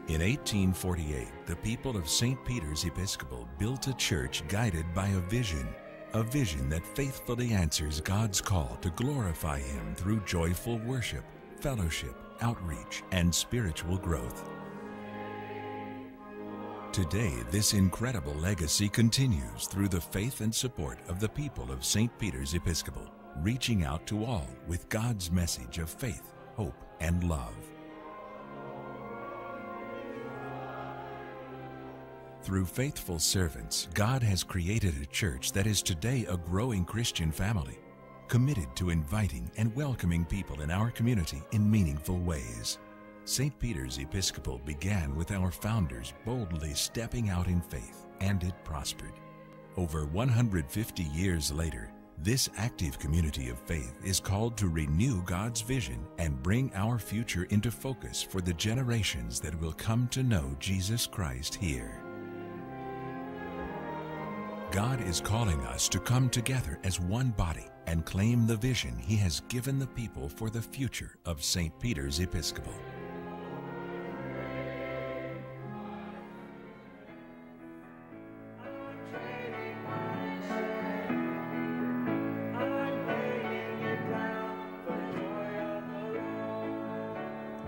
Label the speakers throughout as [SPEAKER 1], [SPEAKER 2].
[SPEAKER 1] In 1848, the people of St. Peter's Episcopal built a church guided by a vision that faithfully answers God's call to glorify Him through joyful worship, fellowship, outreach, and spiritual growth. Today, this incredible legacy continues through the faith and support of the people of St. Peter's Episcopal, reaching out to all with God's message of faith, hope, and love. Through faithful servants, God has created a church that is today a growing Christian family, committed to inviting and welcoming people in our community in meaningful ways. St. Peter's Episcopal began with our founders boldly stepping out in faith, and it prospered. Over 150 years later, this active community of faith is called to renew God's vision and bring our future into focus for the generations that will come to know Jesus Christ here. God is calling us to come together as one body and claim the vision He has given the people for the future of St. Peter's Episcopal.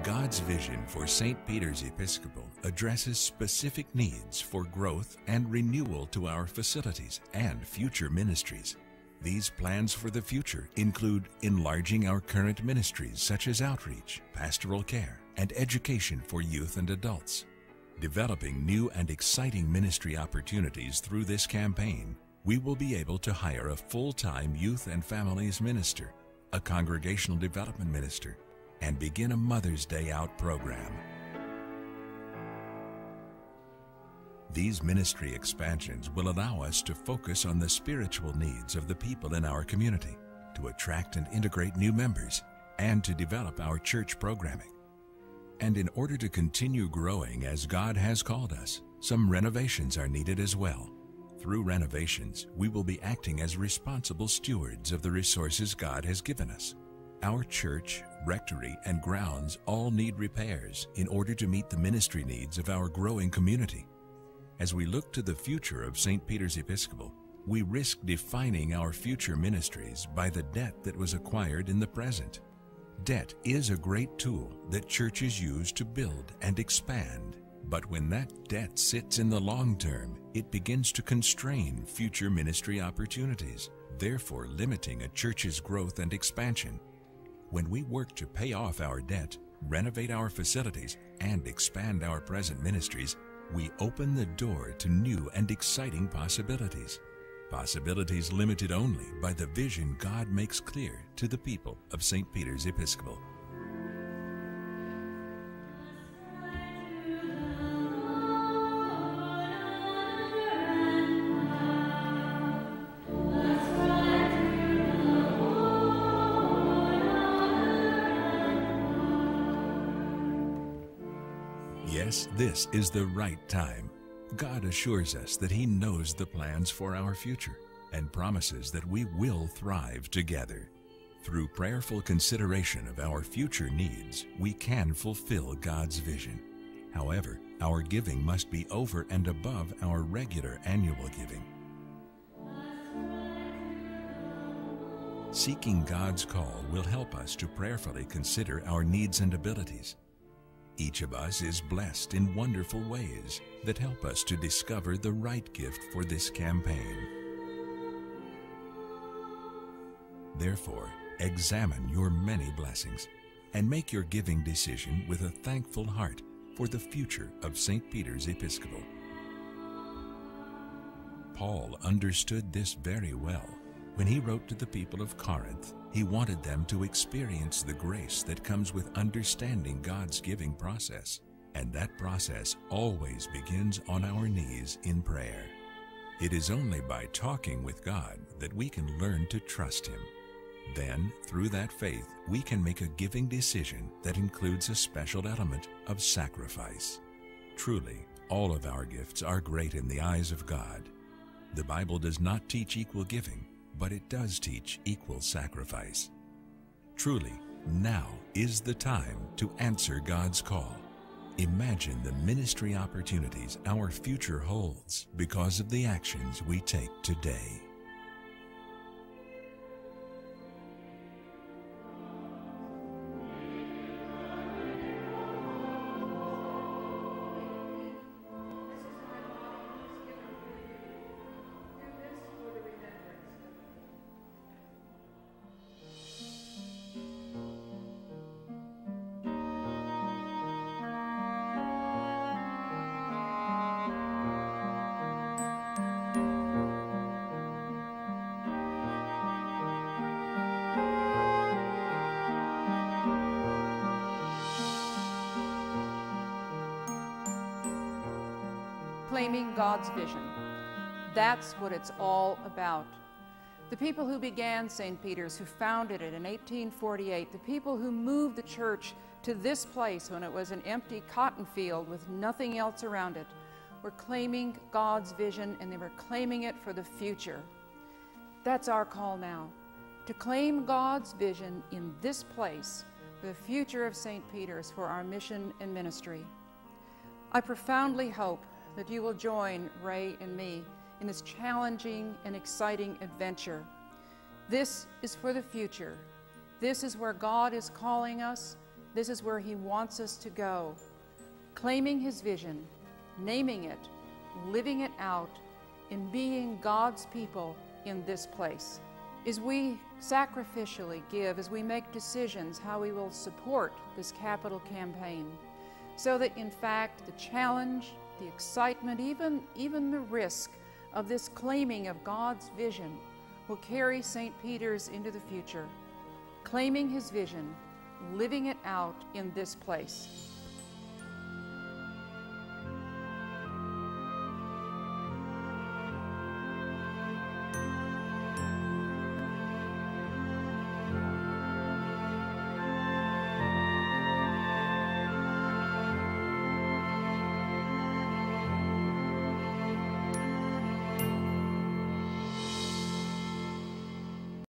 [SPEAKER 1] God's vision for St. Peter's Episcopal addresses specific needs for growth and renewal to our facilities and future ministries. These plans for the future include enlarging our current ministries such as outreach, pastoral care, and education for youth and adults. Developing new and exciting ministry opportunities through this campaign, we will be able to hire a full-time youth and families minister, a congregational development minister, and begin a Mother's Day Out program. These ministry expansions will allow us to focus on the spiritual needs of the people in our community, to attract and integrate new members, and to develop our church programming. And in order to continue growing as God has called us, some renovations are needed as well. Through renovations, we will be acting as responsible stewards of the resources God has given us. Our church, rectory, and grounds all need repairs in order to meet the ministry needs of our growing community. As we look to the future of St. Peter's Episcopal, we risk defining our future ministries by the debt that was acquired in the present. Debt is a great tool that churches use to build and expand, but when that debt sits in the long term, it begins to constrain future ministry opportunities, therefore limiting a church's growth and expansion. When we work to pay off our debt, renovate our facilities, and expand our present ministries, we open the door to new and exciting possibilities. Possibilities limited only by the vision God makes clear to the people of St. Peter's Episcopal. Yes, this is the right time. God assures us that He knows the plans for our future and promises that we will thrive together. Through prayerful consideration of our future needs, we can fulfill God's vision. However, our giving must be over and above our regular annual giving. Seeking God's call will help us to prayerfully consider our needs and abilities. Each of us is blessed in wonderful ways that help us to discover the right gift for this campaign. Therefore, examine your many blessings and make your giving decision with a thankful heart for the future of St. Peter's Episcopal. Paul understood this very well. When he wrote to the people of Corinth, he wanted them to experience the grace that comes with understanding God's giving process, and that process always begins on our knees in prayer. It is only by talking with God that we can learn to trust Him. Then, through that faith, we can make a giving decision that includes a special element of sacrifice. Truly, all of our gifts are great in the eyes of God. The Bible does not teach equal giving, but it does teach equal sacrifice. Truly, now is the time to answer God's call. Imagine the ministry opportunities our future holds because of the actions we take today.
[SPEAKER 2] Claiming God's vision. That's what it's all about. The people who began St. Peter's, who founded it in 1848, the people who moved the church to this place when it was an empty cotton field with nothing else around it, were claiming God's vision, and they were claiming it for the future. That's our call now, to claim God's vision in this place for the future of St. Peter's, for our mission and ministry. I profoundly hope that you will join Ray and me in this challenging and exciting adventure. This is for the future. This is where God is calling us. This is where He wants us to go. Claiming His vision, naming it, living it out, and being God's people in this place. As we sacrificially give, as we make decisions how we will support this capital campaign, so that in fact the challenge, the excitement, even the risk of this claiming of God's vision will carry St. Peter's into the future, claiming his vision, living it out in this place.